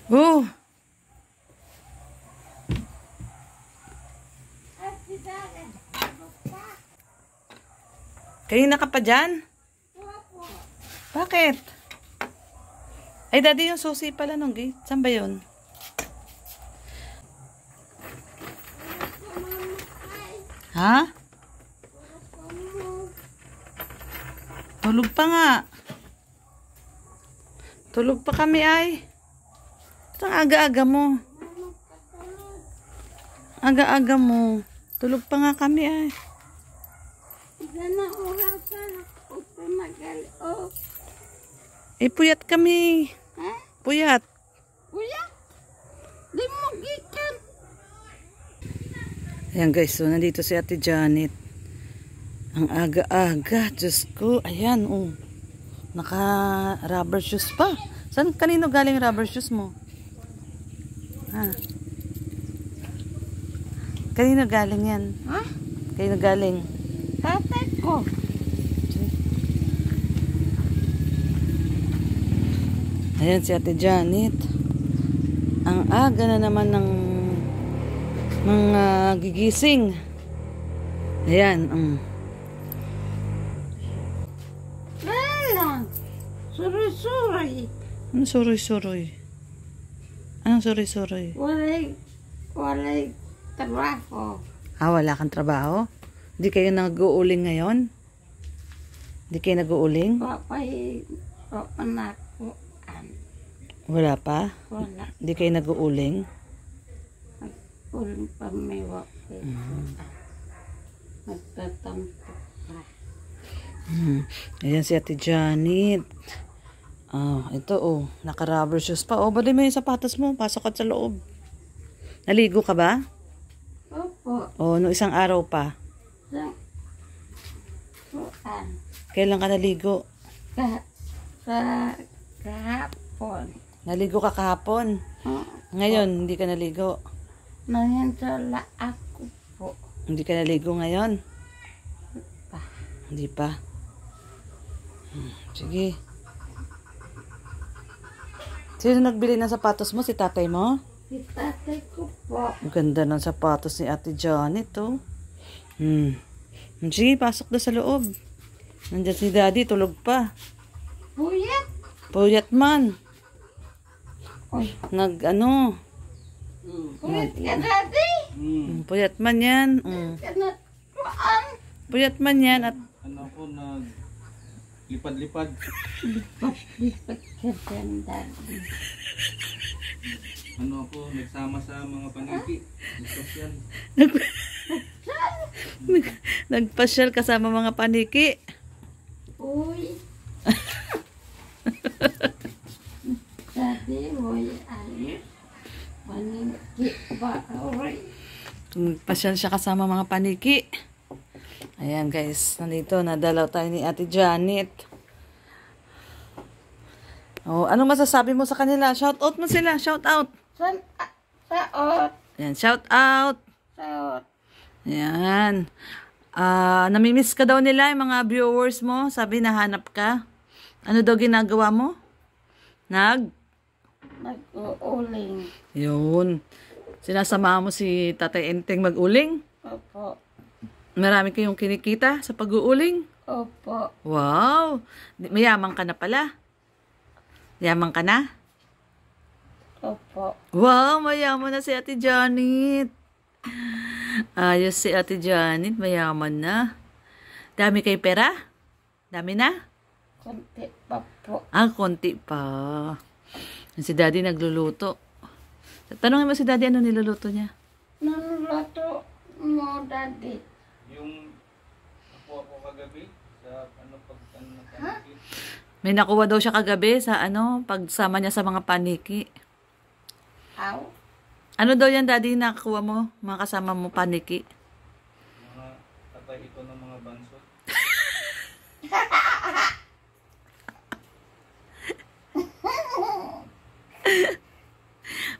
Oh, kanina ka pa dyan? Bakit? Ay, daddy, yung susi pala nung gate. Saan ba yun? Ha? Tulog pa nga. Tulog pa kami ay. Ito ang aga-aga mo. Aga-aga mo. Tulog pa nga kami ay. Eh, puyat kami. Ha? Puyat. Puyat? Di mo gikan. Ayan guys, so nandito si Ate Janet. Ang aga-aga. Diyos ko. Ayan, oh. Naka rubber shoes pa. Saan kanino galing rubber shoes mo? Ha? Kanino galing yan? Ha? Kanino galing? Tatay ko. Ayan si Ate Janet. Ang aga na naman ng mga gigising. Ayan. Lala. Suri-suri. Ano suroy-suroy? Anong suroy-suroy? Walay trabaho. Ah, wala kang trabaho? Di kayo nag-uuling ngayon? Di kayo nag-uuling? Papay. Papanako. Wala pa? Wala. Di kayo nag-uuling? Uling pamiwa. Magtatampo pa. Ayan si Ate Janet. Ito naka-rubber shoes pa. Bali mo yung sapatos mo. Pasok ka sa loob. Naligo ka ba? Opo. No isang araw pa. Saan? Kailan ka naligo? Kahapon. Naligo ka kahapon. Ngayon, hindi ka naligo. Nangyantala ako po. Hindi ka naligo ngayon? Hindi pa. Sige. Sino nagbili ng sapatos mo? Si tatay mo? Si tatay ko po. Ang ganda ng sapatos ni Ate Janet, oh. Sige, pasok na sa loob. Nandiyan si Daddy, tulog pa. Puyat. Puyat man. Uy. Puyat ka, daddy. Puyat man yan. Kanatuan. Puyat man yan at Lipad-lipad. Lipat ka dyan, daddy. Nagsama sa mga paniki. Nagpasyal. Nagpasyal kasama mga paniki. Uy. Daddy, uy, ayos. Paniki ba, uy. Nagpasyal siya kasama mga paniki. Ayan guys, nandito nadalaw tayo ni Ate Janet. Ano masasabi mo sa kanila? Shout out mo sila, shout out. Saot. Ayan, shout out. Saot. Ayan. Namimiss ka daw nila yung mga viewers mo. Sabi nahanap ka. Ano daw ginagawa mo? Nag-uuling. Yun. Sinasama mo si Tatay Enteng mag-uling? Opo. Marami kayong kinikita sa pag-uuling? Opo. Wow! Mayaman ka na pala. Yaman ka na? Opo. Wow! Mayaman na si Ate Janet. Ayos si Ate Janet. Mayaman na. Dami kay pera? Dami na? Konti pa po. Konti pa. Si Daddy nagluluto. Tanongin mo si Daddy ano niluluto niya? Nanulato mo, daddy. Yung ako kagabi sa paniki. May nakuha daw siya kagabi sa pagsama niya sa mga paniki. Aw. Ano daw yan, Daddy, nakuha mo? Mga kasama mo paniki? Mga katay ito ng mga bansot.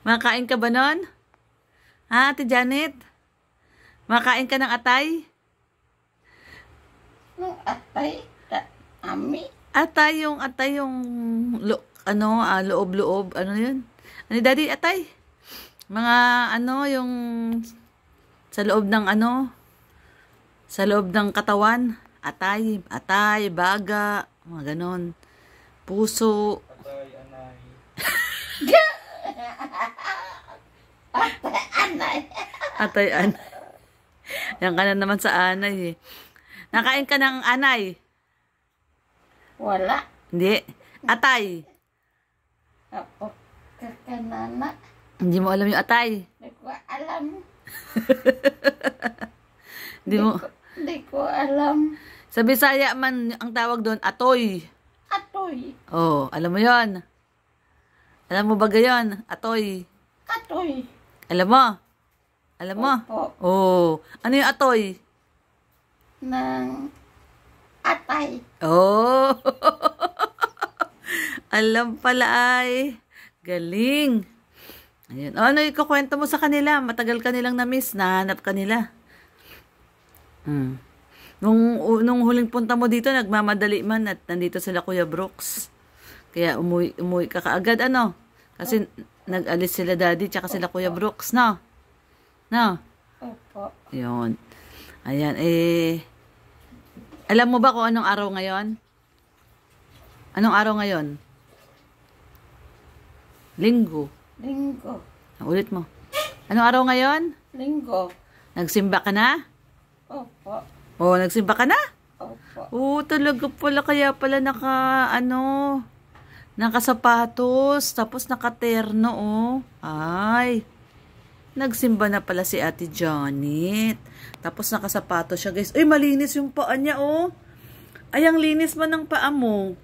Makain ka ba nun? Ha, Ate Janet? Makain ka ng atay? Nung atay, ami. Atay yung loob-loob. Ano yun? Ano, Daddy, atay? Mga ano, yung sa loob ng ano, sa loob ng katawan. Atay, baga, mga ganon. Puso. Atay, anay. Anay. Atay, anay. Yan ka na naman sa anay eh. Nakain ka ng anay? Wala. Hindi. Atay. Ako kakanana. Hindi mo alam yung atay. Hindi ko alam. Hindi mo. Hindi ko alam. Sa Bisaya man, ang tawag doon, atoy. Atoy. Oh, alam mo yon. Alam mo ba gayon? Atoy. Atoy. Alam mo? Alam mo? Opo. Oh, ano yung atoy? Ng atay. Oh. Alam pala ay. Galing. Ayun. Oh, ano ikukwento mo sa kanila? Matagal ka nilang na-miss. Nahanap ka nila. Nung huling punta mo dito, nagmamadali man at nandito sila Kuya Brooks. Kaya umuwi ka kaagad, ano? Kasi nag-alis sila Daddy tsaka sila Kuya Brooks, no? No? Opo. Yun. Ayan, alam mo ba kung anong araw ngayon? Anong araw ngayon? Linggo. Linggo. Ulit mo. Anong araw ngayon? Linggo. Nagsimba ka na? Opo. Oh, nagsimba ka na? Opo. Oo, talaga pala. Kaya pala nakasapatos, tapos nakaterno, oh. Ay, nagsimba na pala si Ate Janet. Tapos nakasapatos siya, guys. Uy, malinis yung paa niya, oh. Ay, ang linis man ng paa mo.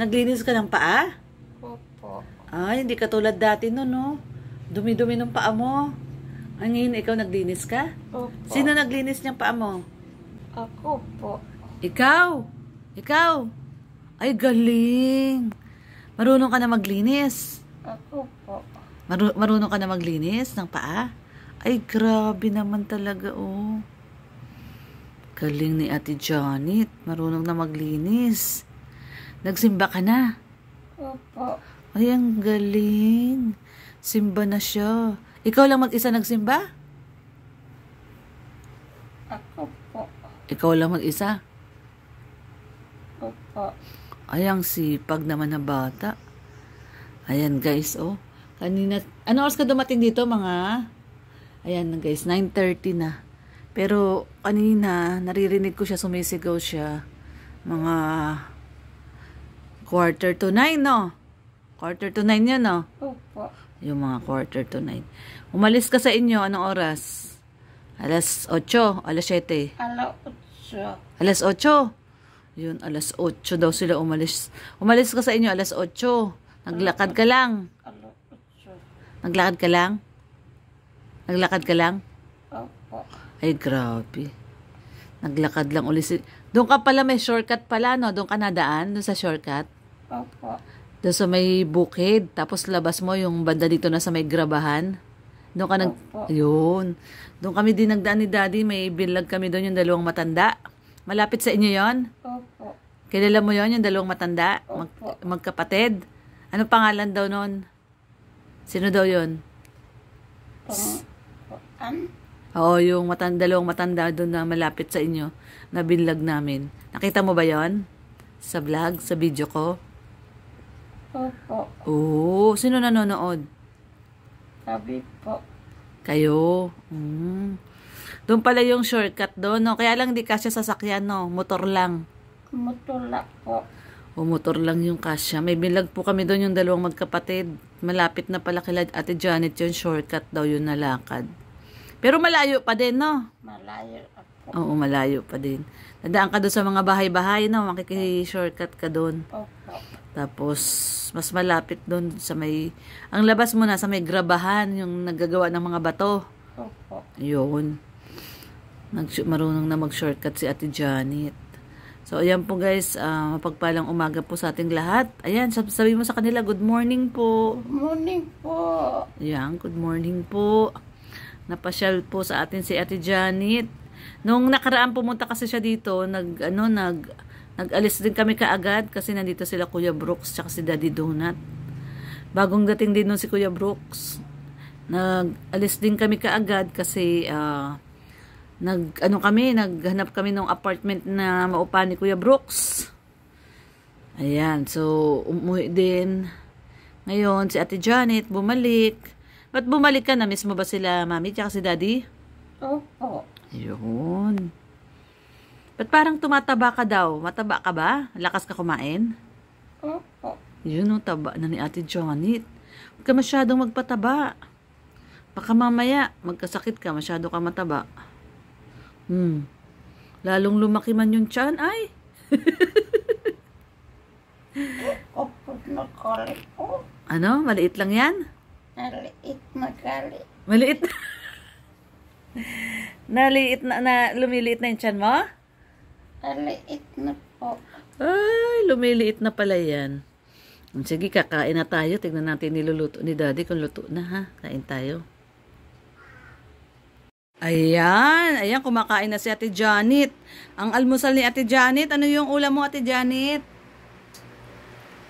Naglinis ka ng paa? Opo. Ay, hindi ka tulad dati no, no? Dumi-dumi ng paa mo. Ay, ngayon, ikaw naglinis ka? Opo. Sino naglinis niyang paa mo? Ako po. Ikaw? Ikaw? Ay, galing. Marunong ka na maglinis. Ako po. Marunong ka na maglinis ng paa? Ay, grabe naman talaga, oh. Galing ni Ate Janet. Marunong na maglinis. Nagsimba ka na? Opo. Ay, ang galing. Simba na siya. Ikaw lang mag-isa nagsimba? Ako po. Ikaw lang mag-isa? Opo. Ay, ang sipag naman na bata. Ayan, guys, oh. Kanina, ano oras ka dumating dito, mga? Ayan, guys, 9:30 na. Pero, kanina, naririnig ko siya, sumisigaw siya. Mga 8:45, no? 8:45 yun, no? Opo. Yung mga 8:45. Umalis ka sa inyo, anong oras? Alas 8, alas 7. Alautso. Alas 8. Yun, alas 8 daw sila umalis. Umalis ka sa inyo, alas 8. Naglakad ka lang. Alautso. Naglakad ka lang? Naglakad ka lang? Opo. Ay, grabe. Naglakad lang ulit. Doon ka pala, may shortcut pala, no? Doon ka nadaan, doon sa shortcut. Opo. Doon sa may bukid. Tapos labas mo yung banda dito na sa may grabahan. Doon ka Opo. Yun. Doon kami din nagdaan ni Daddy. May bilag kami doon, yung dalawang matanda. Malapit sa inyo yon? Opo. Kilala mo yon, yung dalawang matanda? Opo. Magkapatid? Ano pangalan daw nun? Sino daw yon? Oo, yung dalawang matanda doon na malapit sa inyo. Na binlag namin. Nakita mo ba yon? Sa vlog? Sa video ko? Opo. Oo. Sino nanonood? Sabi po. Kayo. Doon pala yung shortcut doon, no? Kaya lang di kasya sasakyan, no? Motor lang. Mutula po. O motor lang yung kasya. May bilag po kami doon yung dalawang magkapatid. Malapit na pala kila Ate Janet yung shortcut daw yung nalakad. Pero malayo pa din, no? Malayo ako. Oo, malayo pa din. Nadaan ka doon sa mga bahay-bahay, no? Makiki-shortcut ka doon. Opo. Tapos, mas malapit doon sa may... Ang labas mo na sa may grabahan, yung naggagawa ng mga bato. Opo. Yun. Marunong na mag-shortcut si Ate Janet. So, ayan po guys. Mapagpalang umaga po sa ating lahat. Ayan, sabi mo sa kanila, good morning po. Good morning po. Ayan, good morning po. Napasyal po sa atin si Ate Janet. Nung nakaraan pumunta kasi siya dito, nag-alis din kami kaagad kasi nandito sila Kuya Brooks tsaka si Daddy Donut. Bagong dating din nun si Kuya Brooks. Nag-alis din kami kaagad kasi naghanap kami ng apartment na maupahan ni Kuya Brooks. Ayan, so umuwi din. Ngayon, si Ate Janet bumalik. Ba't bumalik ka? Na-miss mo ba sila Mami tsaka si Daddy? Opo. Ayun. Ba't parang tumataba ka daw? Mataba ka ba? Lakas ka kumain? Opo. Yun o, taba na ni Ate Janet. Huwag ka masyadong magpataba. Baka mamaya, magkasakit ka, masyado ka mataba. Lalong lumaki man yung tiyan, ay. Opo na kali po. Ano? Maliit lang yan? Naliit na kali. Maliit. Lumiliit na yung tiyan mo? Naliit na po. Ay, lumiliit na pala yan. Sige, kakain na tayo. Tignan natin niluluto ni Daddy kung luto na ha. Kain tayo. Ayan. Ayan, kumakain na si Ate Janet. Ang almusal ni Ate Janet. Ano yung ulam mo, Ate Janet?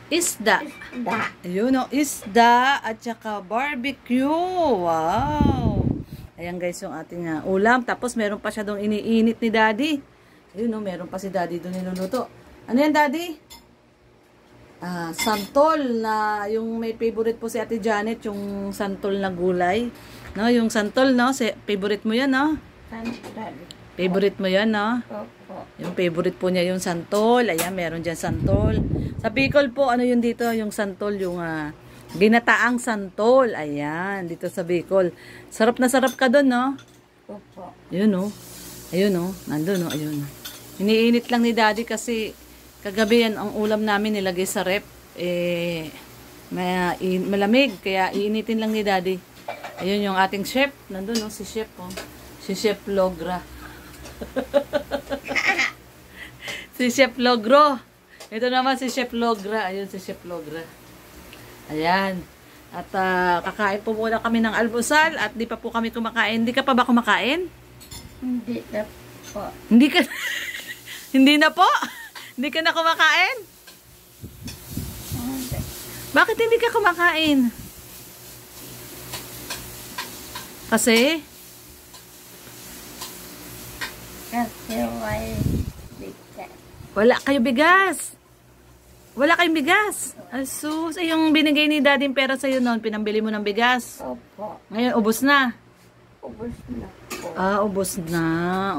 Isda. Isda. Ayun o, isda at saka barbecue. Wow. Ayan guys, yung ating ulam. Tapos meron pa siya doon iniinit ni Daddy. Ayun o, meron pa si Daddy doon niluluto. Ano yan, Daddy? Santol na yung may favorite po si Ate Janet, yung santol na gulay. No, yung santol, no? Favorite mo yan, no? Santol. Favorite mo yan, no? Opo. Yung favorite po niya yung santol. Ayan, meron dyan santol. Sa Bicol po, ano yun dito? Yung santol, yung ginataang santol. Ayan, dito sa Bicol. Sarap na sarap ka doon, no? Opo. Ayun, no? Ayun, no? Nandun, no? Ayun. Iniinit lang ni Daddy kasi kagabi yan ang ulam namin nilagay sa rep. Malamig, kaya iinitin lang ni Daddy. Ayun yung ating chef. Nandun, no? Si Chef, oh. Si Chef Logra. Si Chef Logro. Ito naman si Chef Logra. Ayun si Chef Logra. Ayan. At kakain po muna kami ng almusal at di pa po kami kumakain. Hindi ka pa ba kumakain? Hindi na po. Hindi ka Hindi na po? Hindi ka na kumakain? Hindi. Bakit hindi ka kumakain? Kasi? Kasi may bigas. Wala kayo bigas. Wala kayong bigas. Asus, yung binigay ni Daddy yung pera sa'yo noon, pinambili mo ng bigas. Opo. Ngayon, ubos na. Ubus na po. Ubos na.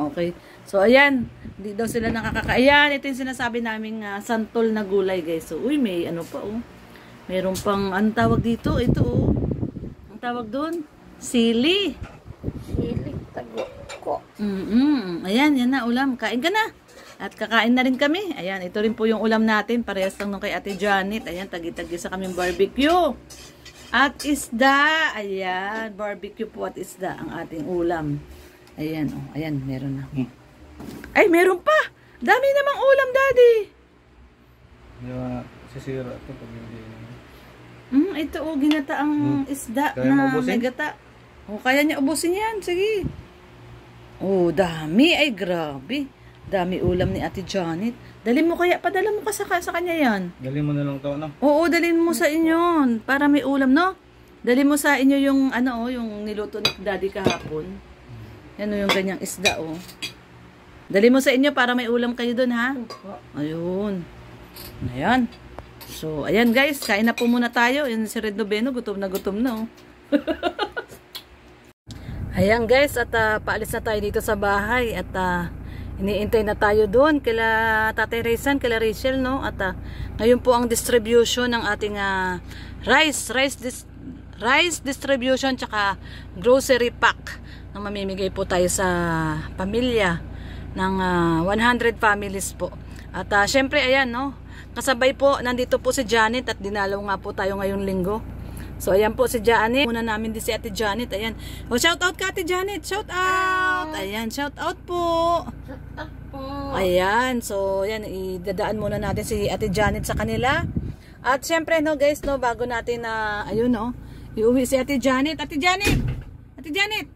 Okay. So, ayan. Hindi daw sila nakakakain. Ito yung sinasabi naming santol na gulay, guys. So, uy, may ano pa, oh. Meron pang, anong tawag dito? Ito, oh. Ang tawag doon? Sili. Sili tago ko. Ayan, yan na, ulam. Kain ka na. At kakain na rin kami. Ayan, ito rin po yung ulam natin. Parehas lang nung kay Ate Janet. Ayan, tagi-tagi sa kaming barbecue. At isda. Ayan, barbecue po at isda ang ating ulam. Ayan, oh. Ayan, meron na. Ay, meron pa. Dami namang ulam, Daddy. Yung sisira ito pag hindi. Ito, oh, ginataang isda Kaya na maubusin? may gata. Oh, kaya niya ubusin yan. Sige. Oh, dami. Ay, grabe. Dami ulam ni Ate Janet. Dali mo kaya, padala mo ka sa kanya yan. Dali mo na lang ito, no? Oo, dalhin mo sa inyo. Para may ulam, no? Dali mo sa inyo yung, ano, oh, yung niluto ni Daddy kahapon. Yan, oh, yung ganyang isda, oh. Dali mo sa inyo para may ulam kayo dun, ha? Opo. Ayun. Ayan. So, ayan guys, kain na po muna tayo. Yan si Red Noveno, gutom na, oh. Ayan guys, at paalis na tayo dito sa bahay. At iniintay na tayo doon kila Tatay Rizan, kila Rachel, no? At ngayon po ang distribution ng ating rice distribution tsaka grocery pack na mamimigay po tayo sa pamilya ng 100 families po. At syempre ayan, no? Kasabay po, nandito po si Janet at dinalaw nga po tayo ngayong linggo. So ayan po si Janet. Muna namin din si Ate Janet. Ayan. O, shout out ka Ate Janet. Shout out. Ayan, shout out po. Opo. Ayan. So ayan, idadaan muna natin si Ate Janet sa kanila. At syempre, no guys, no, bago natin ayun, no, iuwi si Ate Janet. Ate Janet. Ate Janet.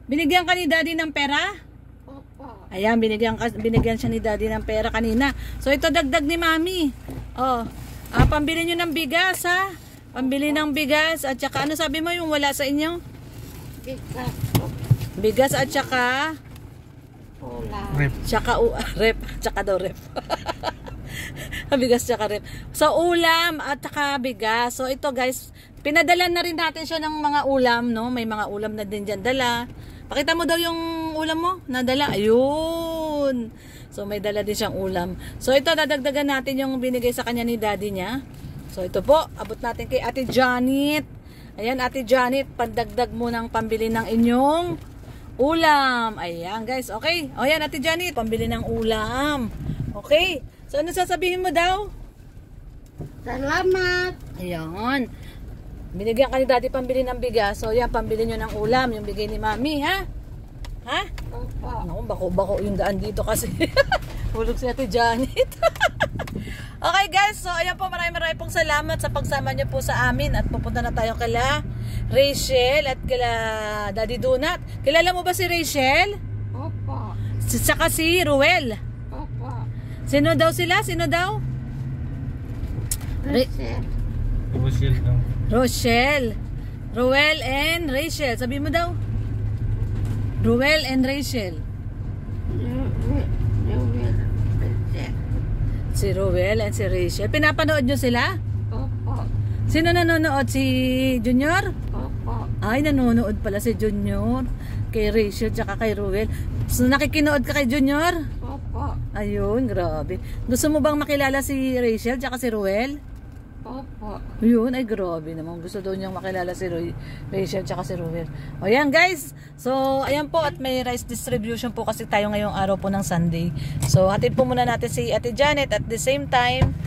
Binigyan ka ni Daddy ng pera? Opo. Ayan, binigyan siya ni Daddy ng pera kanina. So ito dagdag ni Mami. Oh, pambili nyo ng bigas, ha? Pambili ng bigas at saka ano sabi mo yung wala sa inyo? Bigas po. Bigas at saka Ulam. rep, tsaka daw rep. Bigas tsaka rep. So ulam at saka bigas. So ito guys, pinadala na rin natin siya ng mga ulam, no? May mga ulam na din diyan dala. Pakita mo daw yung ulam mo, nadala. Ayun. So may dala din siyang ulam. So ito dadagdagan natin yung binigay sa kanya ni daddy niya. So ito po, abot natin kay Ate Janet. Ayan, Ate Janet, pandagdag mo ng pambili ng inyong ulam. Ayan guys, okay. O yan, Ate Janet, pambili ng ulam. Okay. So ano sasabihin mo daw? Salamat. Ayan. Binigyan ka ni daddy pambili ng bigas. So yan, pambili nyo ng ulam. Yung bigay ni mami, ha? Ha? Opo. Naku, bako yung daan dito kasi. Hulog si Ate Janet. Okay guys, so ayan po, maraming pong salamat sa pagsama nyo po sa amin. At pupunta na tayo kala Rachel at kala Daddy Donut. Kilala mo ba si Rachel? Opo. Saka si Ruel. Opo. Sino daw sila? Sino daw? Rachel. Rochelle daw. Rochelle. Ruel and Rachel. Sabi mo daw. Ruel and Rachel. Si Ruel and si Rachel. Pinapanood nyo sila? Opo. Sino nanonood? Si Junior? Opo. Ay, nanonood pala si Junior. Kay Rachel tsaka kay Ruel. So, nakikinood ka kay Junior? Opo. Ayun, grabe. Gusto mo bang makilala si Rachel tsaka si Ruel? Opo. Yun, ay grabe naman. Gusto daw niyang makilala si Rachel tsaka si Ruel. O yan guys. So, ayan po at may rice distribution po kasi tayo ngayong araw po ng Sunday. So, hatid po muna natin si Ate Janet at the same time,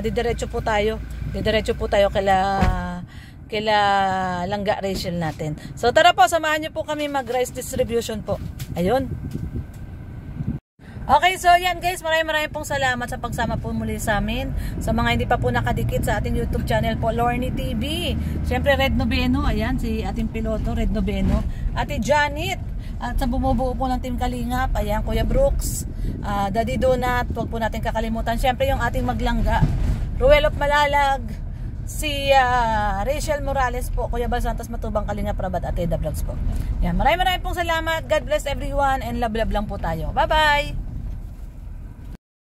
didiretso po tayo. Didiretso po tayo kila Langga Rachel natin. So, tara po, samahan niyo po kami mag rice distribution po. Ayun. Okay, so yan guys, maraming pong salamat sa pagsama po muli sa amin. Sa mga hindi pa po nakadikit sa ating YouTube channel po, Lorny TV. Siyempre, Red Noveno, ayan, si ating piloto, Red Noveno. Ate Janet, at sa bumubuo po ng Team Kalingap, ayan, Kuya Brooks, Daddy Donut, huwag po natin kakalimutan. Siyempre, yung ating maglangga, Ruel of Malalag, si Rachel Morales po, Kuya Bal Santos Matubang, Kalingap Rabat at Eda Vlogs po. Yan, maraming pong salamat. God bless everyone and love lang po tayo. Bye-bye!